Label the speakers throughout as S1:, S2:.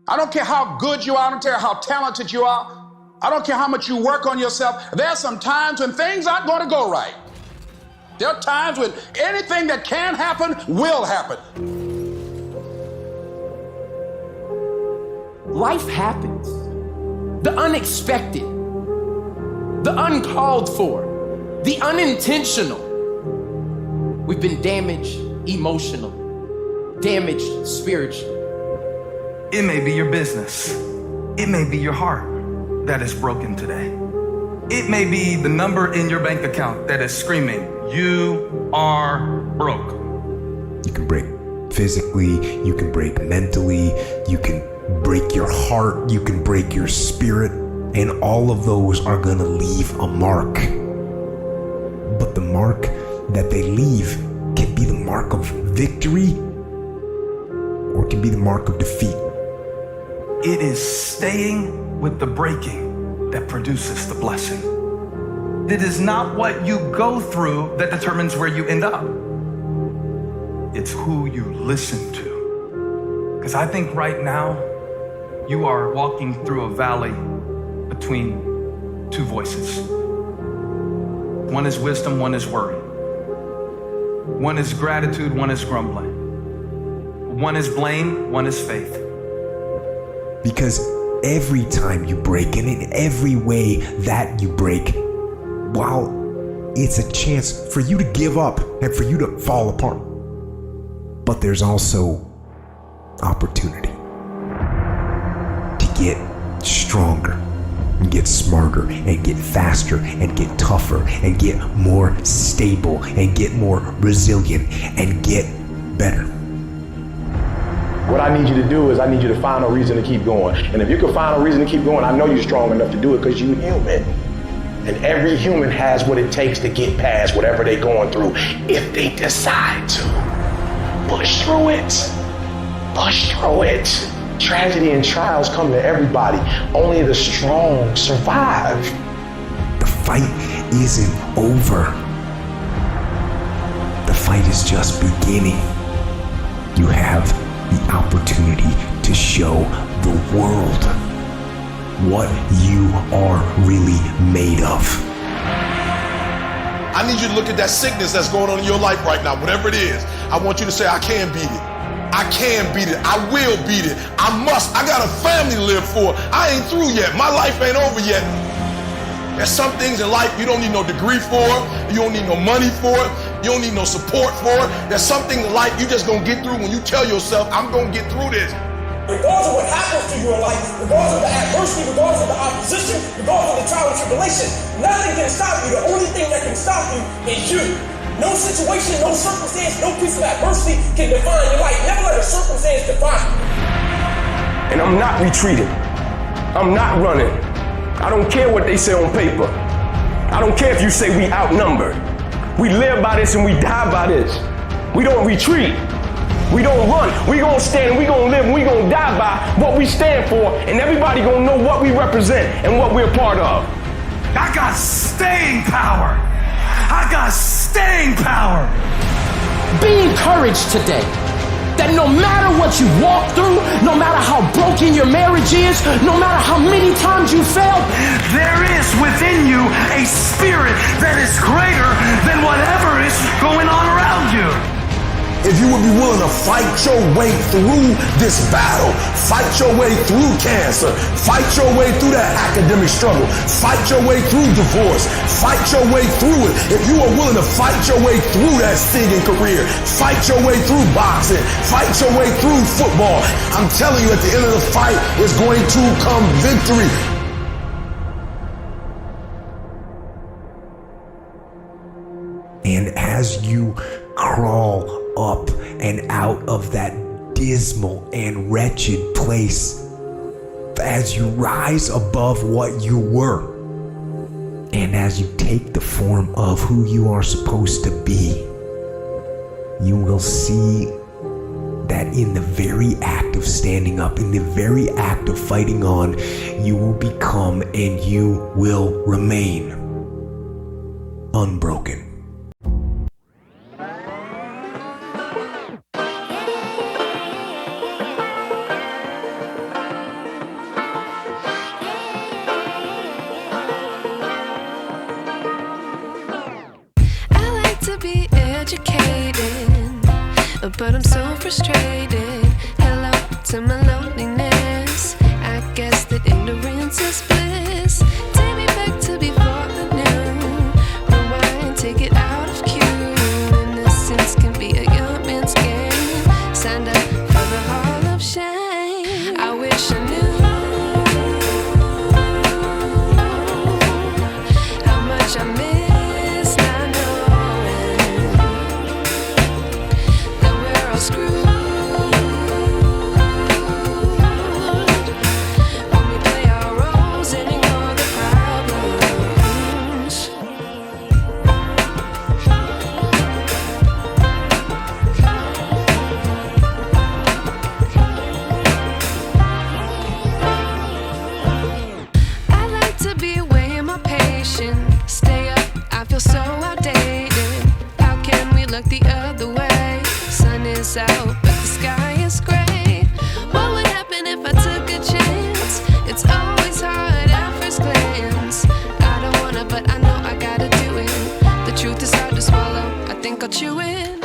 S1: I don't care how good you are. I don't care how talented you are. I don't care how much you work on yourself. There are some times when things aren't going to go right. There are times when anything that can happen will happen.
S2: Life happens. The unexpected, the uncalled for, the unintentional. We've been damaged emotionally, damaged spiritually.
S3: It may be your business. It may be your heart that is broken today. It may be the number in your bank account that is screaming, "You are broke."
S4: You can break physically, you can break mentally, you can break your heart, you can break your spirit, and all of those are gonna leave a mark. But the mark that they leave can be the mark of victory or it can be the mark of defeat.
S3: It is staying with the breaking that produces the blessing. It is not what you go through that determines where you end up. It's who you listen to. Because I think right now, you are walking through a valley between two voices. One is wisdom, one is worry. One is gratitude, one is grumbling. One is blame, one is faith.
S4: Because every time you break, and in every way that you break, while it's a chance for you to give up and for you to fall apart, but there's also opportunity to get stronger and get smarter and get faster and get tougher and get more stable and get more resilient and get better.
S5: What I need you to do is I need you to find a reason to keep going. And if you can find a reason to keep going, I know you're strong enough to do it because you're human. And every human has what it takes to get past whatever they're going through if they decide to. Push through it. Push through it. Tragedy and trials come to everybody. Only the strong survive.
S4: The fight isn't over. The fight is just beginning. You have the opportunity to show the world what you are really made of.
S6: I need you to look at that sickness that's going on in your life right now, whatever it is. I want you to say, I can beat it. I can beat it. I will beat it. I must. I got a family to live for. I ain't through yet. My life ain't over yet. There's some things in life you don't need no degree for. You don't need no money for it. You don't need no support for it. There's some things in life you just gonna get through when you tell yourself, I'm gonna get through this.
S7: Regardless of what happens to you in life, regardless of the adversity, regardless of the opposition, regardless of the trial and tribulation, nothing can stop you. The only thing that can stop you is you. No situation, no circumstance, no piece of adversity can define your life. Never let a circumstance define you.
S8: And I'm not retreating. I'm not running. I don't care what they say on paper. I don't care if you say we outnumbered. We live by this and we die by this. We don't retreat. We don't run. We gonna stand and we gonna live and we gonna die by what we stand for, and everybody gonna know what we represent and what we're a part of.
S3: I got staying power. I got staying power.
S2: Be encouraged today that no matter what you walk through, no matter how broken your marriage is, no matter how many times you failed,
S3: there is within you a spirit that is greater than whatever is going on around you.
S6: If you would be willing to fight your way through this battle, fight your way through cancer, fight your way through that academic struggle, fight your way through divorce, fight your way through it. If you are willing to fight your way through that singing career, fight your way through boxing, fight your way through football, I'm telling you at the end of the fight is going to come victory.
S4: And as you crawl up and out of that dismal and wretched place, as you rise above what you were, and as you take the form of who you are supposed to be, you will see that in the very act of standing up, in the very act of fighting on, you will become and you will remain unbroken.
S9: frustrated. Hello to my loneliness. I guess that ignorance is bliss. Take me back to before the new. Rewind, take it out of cue. Innocence can be a young man's game. Signed up for the hall of shame. I wish I knew how much I miss not knowing that we're all screwed when we play our roles and ignore the problems. I like to be away in my patience. Stay up, I feel so outdated. How can we look the other way? Sun is out, but the sky is gray. What would happen if I took a chance? It's always hard at first glance. I don't wanna, but I know I gotta do it. The truth is hard to swallow, I think I'll chew it.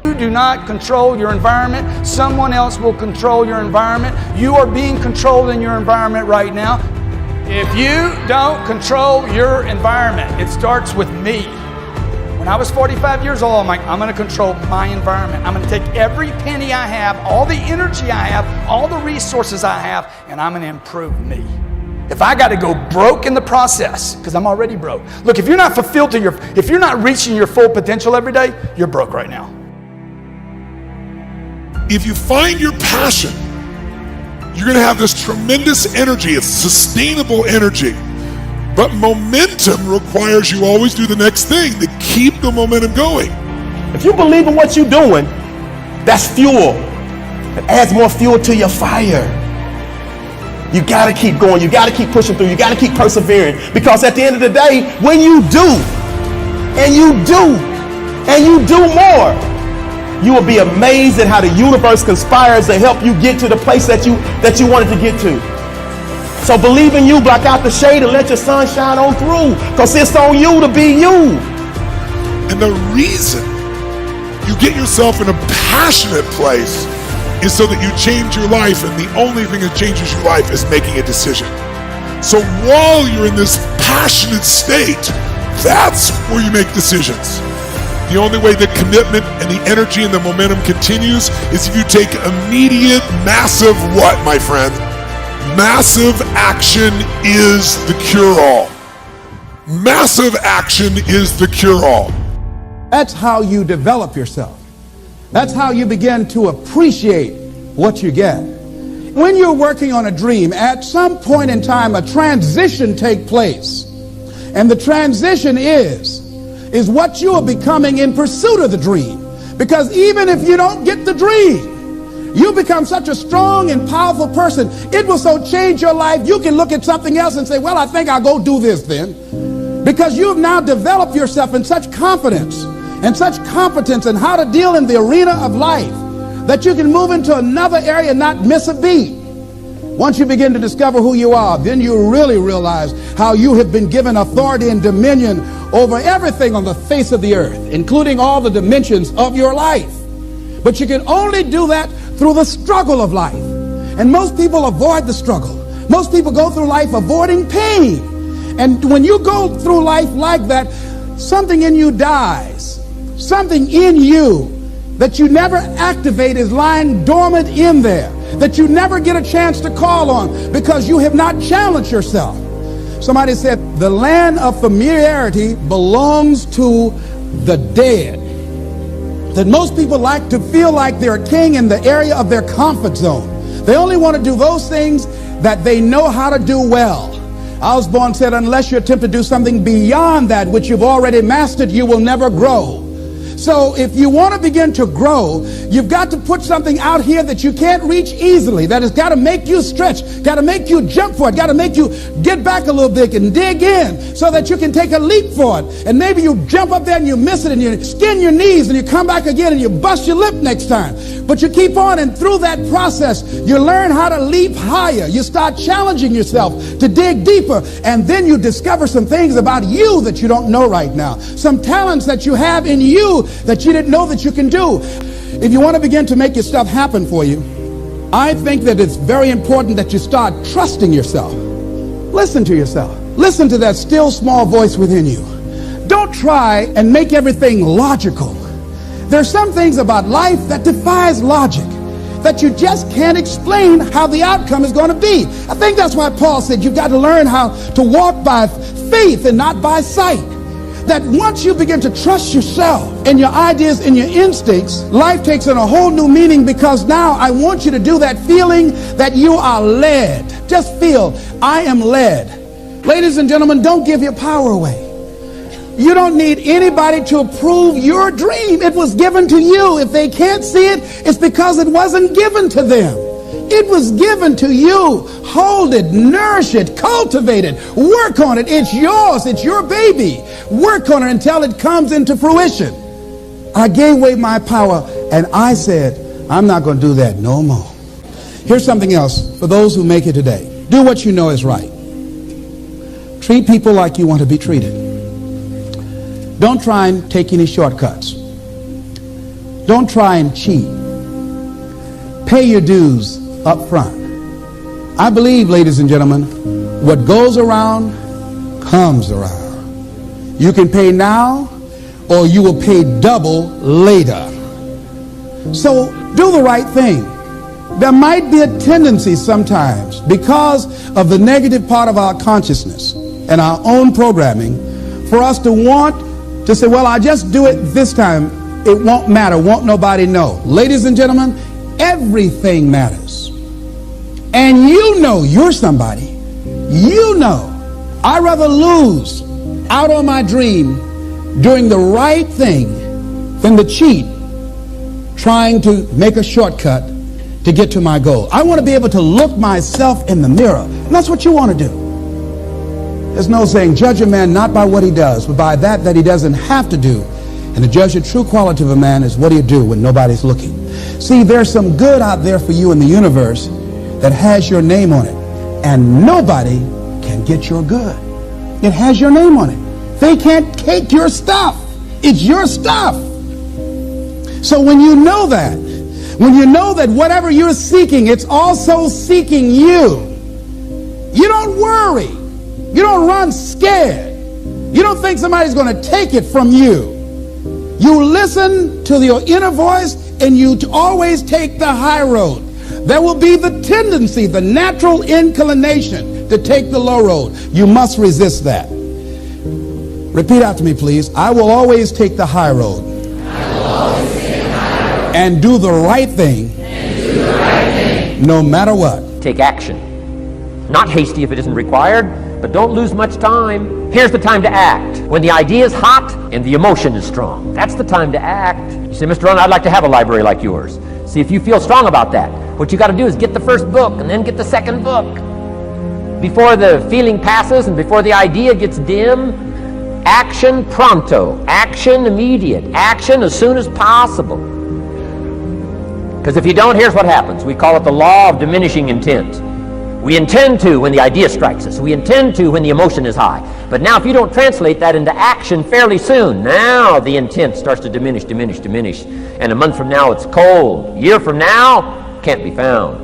S10: You do not control your environment. Someone else will control your environment. You are being controlled in your environment right now. If you don't control your environment, it starts with me. When I was 45 years old, I'm like, I'm going to control my environment. I'm going to take every penny I have, all the energy I have, all the resources I have, and I'm going to improve me. If I got to go broke in the process, because I'm already broke. Look, if you're not fulfilled to if you're not reaching your full potential every day, you're broke right now.
S6: If you find your passion, you're going to have this tremendous energy. It's sustainable energy. But momentum requires you always do the next thing to keep the momentum going.
S11: If you believe in what you're doing, that's fuel. It adds more fuel to your fire. You got to keep going. You got to keep pushing through. You got to keep persevering. Because at the end of the day, when you do, and you do, and you do more, you will be amazed at how the universe conspires to help you get to the place that you wanted to get to. So believe in you, block out the shade, and let your sun shine on through. Because it's on you to be you.
S6: And the reason you get yourself in a passionate place is so that you change your life, and the only thing that changes your life is making a decision. So while you're in this passionate state, that's where you make decisions. The only way the commitment and the energy and the momentum continues is if you take immediate, massive what, my friend? Massive action is the cure-all. Massive action is the cure-all.
S1: That's how you develop yourself. That's how you begin to appreciate what you get. When you're working on a dream, at some point in time, a transition takes place. And the transition is what you are becoming in pursuit of the dream. Because even if you don't get the dream, you become such a strong and powerful person. It will so change your life, you can look at something else and say, well, I think I'll go do this then. Because you've now developed yourself in such confidence and such competence in how to deal in the arena of life that you can move into another area and not miss a beat. Once you begin to discover who you are, then you really realize how you have been given authority and dominion over everything on the face of the earth, including all the dimensions of your life. But you can only do that through the struggle of life. And most people avoid the struggle. Most people go through life avoiding pain. And when you go through life like that, something in you dies. Something in you that you never activate is lying dormant in there, that you never get a chance to call on because you have not challenged yourself. Somebody said the land of familiarity belongs to the dead. That most people like to feel like they're a king in the area of their comfort zone. They only want to do those things that they know how to do well. Osborne said, unless you attempt to do something beyond that which you've already mastered, you will never grow. So if you want to begin to grow, you've got to put something out here that you can't reach easily, that has got to make you stretch, got to make you jump for it, got to make you get back a little bit and dig in so that you can take a leap for it. And maybe you jump up there and you miss it and you skin your knees and you come back again and you bust your lip next time. But you keep on, and through that process, you learn how to leap higher. You start challenging yourself to dig deeper, and then you discover some things about you that you don't know right now. Some talents that you have in you that you didn't know that you can do. If you want to begin to make your stuff happen for you, I think that it's very important that you start trusting yourself. Listen to yourself. Listen to that still small voice within you. Don't try and make everything logical. There's some things about life that defies logic, that you just can't explain how the outcome is going to be. I think that's why Paul said you've got to learn how to walk by faith and not by sight. That once you begin to trust yourself and your ideas and your instincts, life takes on a whole new meaning, because now I want you to do that feeling that you are led. Just feel, I am led. Ladies and gentlemen, don't give your power away. You don't need anybody to approve your dream. It was given to you. If they can't see it, it's because it wasn't given to them. It was given to you. Hold it, nourish it, cultivate it, work on it. It's yours. It's your baby. Work on it until it comes into fruition. I gave away my power and I said, I'm not going to do that no more. Here's something else for those who make it today. Do what you know is right. Treat people like you want to be treated. Don't try and take any shortcuts. Don't try and cheat. Pay your dues up front. I believe, ladies and gentlemen, what goes around comes around. You can pay now, or you will pay double later. So do the right thing. There might be a tendency sometimes, because of the negative part of our consciousness and our own programming, for us to want to say, well, I'll just do it this time. It won't matter. Won't nobody know. Ladies and gentlemen, everything matters. And you know you're somebody. You know. I'd rather lose out on my dream doing the right thing than to cheat trying to make a shortcut to get to my goal. I want to be able to look myself in the mirror. And that's what you want to do. There's no saying, judge a man not by what he does, but by that he doesn't have to do. And to judge the true quality of a man is what do you do when nobody's looking. See, there's some good out there for you in the universe that has your name on it. And nobody can get your good. It has your name on it. They can't take your stuff. It's your stuff. So when you know that whatever you're seeking, it's also seeking you, you don't worry. You don't run scared. You don't think somebody's going to take it from you. You listen to your inner voice, and you always take the high road. There will be the tendency, the natural inclination to take the low road. You must resist that. Repeat after me, please. I will always take the high road. And do the right thing. No matter what.
S12: Take action. Not hasty if it isn't required. But don't lose much time. Here's the time to act. When the idea is hot and the emotion is strong. That's the time to act. You say, Mr. Ron, I'd like to have a library like yours. See, if you feel strong about that, what you got to do is get the first book and then get the second book. Before the feeling passes and before the idea gets dim, action pronto. Action immediate. Action as soon as possible. Because if you don't, here's what happens. We call it the law of diminishing intent. We intend to when the idea strikes us. We intend to when the emotion is high. But now if you don't translate that into action fairly soon, now the intent starts to diminish. And a month from now it's cold. A year from now, can't be found.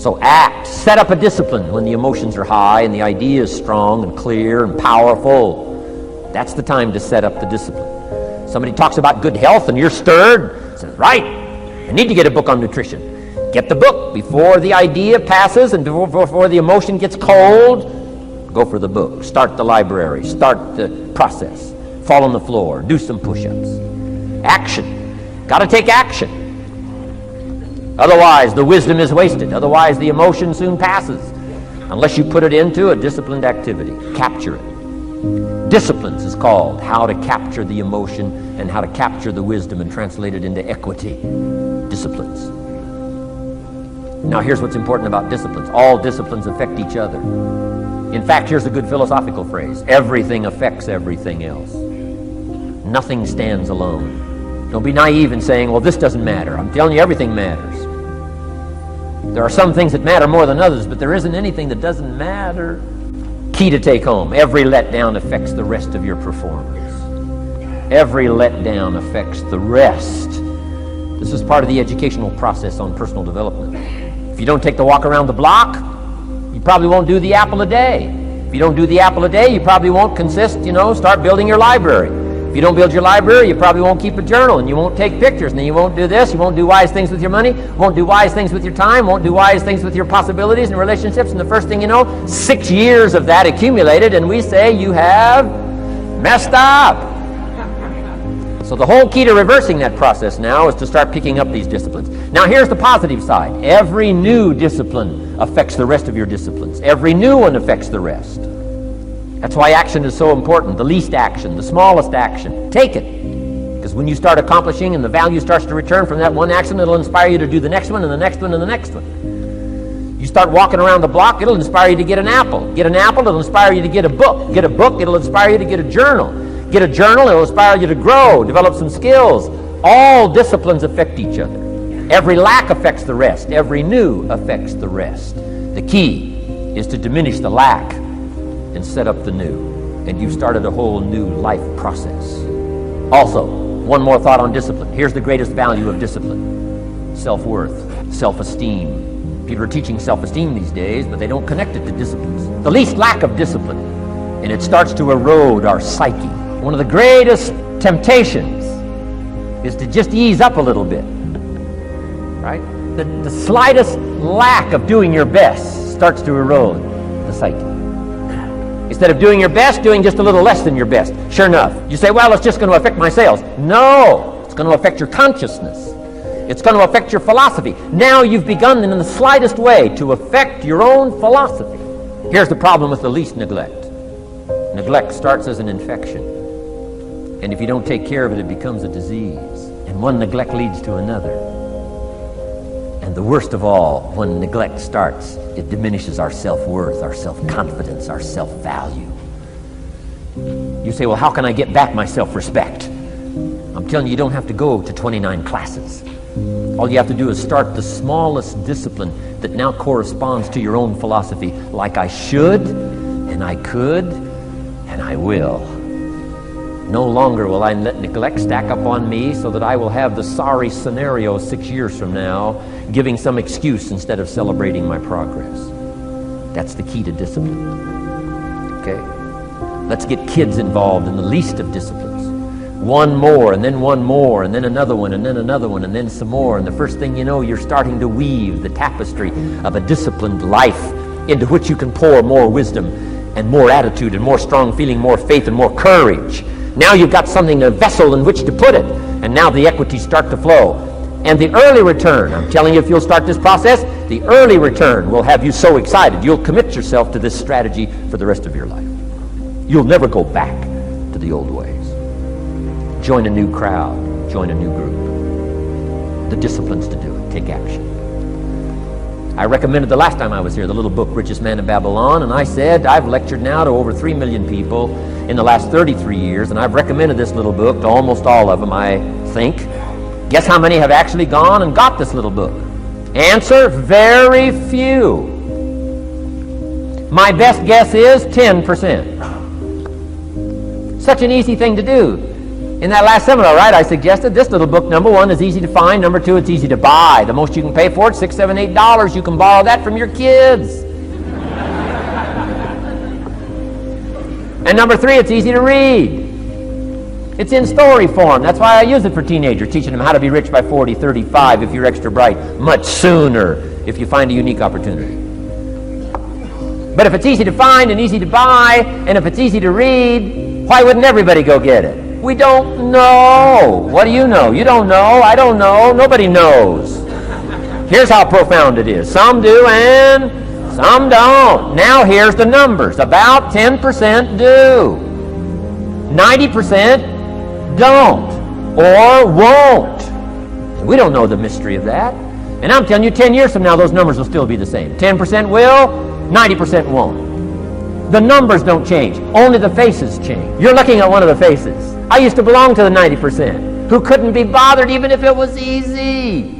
S12: So act. Set up a discipline when the emotions are high and the idea is strong and clear and powerful. That's the time to set up the discipline. Somebody talks about good health and you're stirred. Says, right, I need to get a book on nutrition. Get the book before the idea passes and before the emotion gets cold. Go for the book. Start the library. Start the process. Fall on the floor. Do some push-ups. Action. Got to take action. Otherwise, the wisdom is wasted. Otherwise, the emotion soon passes. Unless you put it into a disciplined activity. Capture it. Disciplines is called how to capture the emotion and how to capture the wisdom and translate it into equity. Disciplines. Now here's what's important about disciplines. All disciplines affect each other. In fact, here's a good philosophical phrase. Everything affects everything else. Nothing stands alone. Don't be naive in saying, well, this doesn't matter. I'm telling you, everything matters. There are some things that matter more than others, but there isn't anything that doesn't matter. Key to take home. Every letdown affects the rest of your performance. Every letdown affects the rest. This is part of the educational process on personal development. If you don't take the walk around the block, you probably won't do the apple a day. If you don't do the apple a day, you probably won't start building your library. If you don't build your library, you probably won't keep a journal, and you won't take pictures, and then you won't do this, you won't do wise things with your money, won't do wise things with your time, won't do wise things with your possibilities and relationships, and the first thing you know, 6 years of that accumulated, and we say you have messed up. So the whole key to reversing that process now is to start picking up these disciplines. Now here's the positive side. Every new discipline affects the rest of your disciplines. Every new one affects the rest. That's why action is so important. The least action, the smallest action. Take it. Because when you start accomplishing and the value starts to return from that one action, it'll inspire you to do the next one and the next one and the next one. You start walking around the block, it'll inspire you to get an apple. Get an apple, it'll inspire you to get a book. Get a book, it'll inspire you to get a journal. Get a journal, it'll inspire you to grow, develop some skills. All disciplines affect each other. Every lack affects the rest. Every new affects the rest. The key is to diminish the lack and set up the new. And you've started a whole new life process. Also, one more thought on discipline. Here's the greatest value of discipline. Self-worth, self-esteem. People are teaching self-esteem these days, but they don't connect it to disciplines. The least lack of discipline, and it starts to erode our psyche. One of the greatest temptations is to just ease up a little bit, right? The slightest lack of doing your best starts to erode the psyche. Instead of doing your best, doing just a little less than your best. Sure enough, you say, well, it's just going to affect my sales. No, it's going to affect your consciousness. It's going to affect your philosophy. Now you've begun in the slightest way to affect your own philosophy. Here's the problem with the least neglect. Neglect starts as an infection. And if you don't take care of it, it becomes a disease. And one neglect leads to another. And the worst of all, when neglect starts, it diminishes our self-worth, our self-confidence, our self-value. You say, well, how can I get back my self-respect? I'm telling you, you don't have to go to 29 classes. All you have to do is start the smallest discipline that now corresponds to your own philosophy, like I should, and I could, and I will. No longer will I let neglect stack up on me so that I will have the sorry scenario 6 years from now, giving some excuse instead of celebrating my progress. That's the key to discipline. Okay? Let's get kids involved in the least of disciplines. One more, and then one more, and then another one, and then another one, and then some more. And the first thing you know, you're starting to weave the tapestry of a disciplined life into which you can pour more wisdom and more attitude and more strong feeling, more faith and more courage. Now you've got something, a vessel in which to put it, and now the equities start to flow. And the early return, I'm telling you, if you'll start this process, the early return will have you so excited, you'll commit yourself to this strategy for the rest of your life. You'll never go back to the old ways. Join a new crowd, join a new group. The disciplines to do it, take action. I recommended the last time I was here the little book, Richest Man in Babylon, and I said I've lectured now to over 3 million people in the last 33 years, and I've recommended this little book to almost all of them, I think. Guess how many have actually gone and got this little book? Answer, very few. My best guess is 10%. Such an easy thing to do. In that last seminar, right, I suggested this little book, number one, is easy to find. Number two, it's easy to buy. The most you can pay for it, $6, $7, $8. You can borrow that from your kids. And number three, it's easy to read. It's in story form. That's why I use it for teenagers, teaching them how to be rich by 40, 35 if you're extra bright, much sooner if you find a unique opportunity. But if it's easy to find and easy to buy, and if it's easy to read, why wouldn't everybody go get it? We don't know. What do you know? You don't know. I don't know. Nobody knows. Here's how profound it is. Some do and some don't. Now here's the numbers. About 10% do. 90% don't or won't. We don't know the mystery of that. And I'm telling you, 10 years from now, those numbers will still be the same. 10% will, 90% won't. The numbers don't change. Only the faces change. You're looking at one of the faces. I used to belong to the 90% who couldn't be bothered even if it was easy.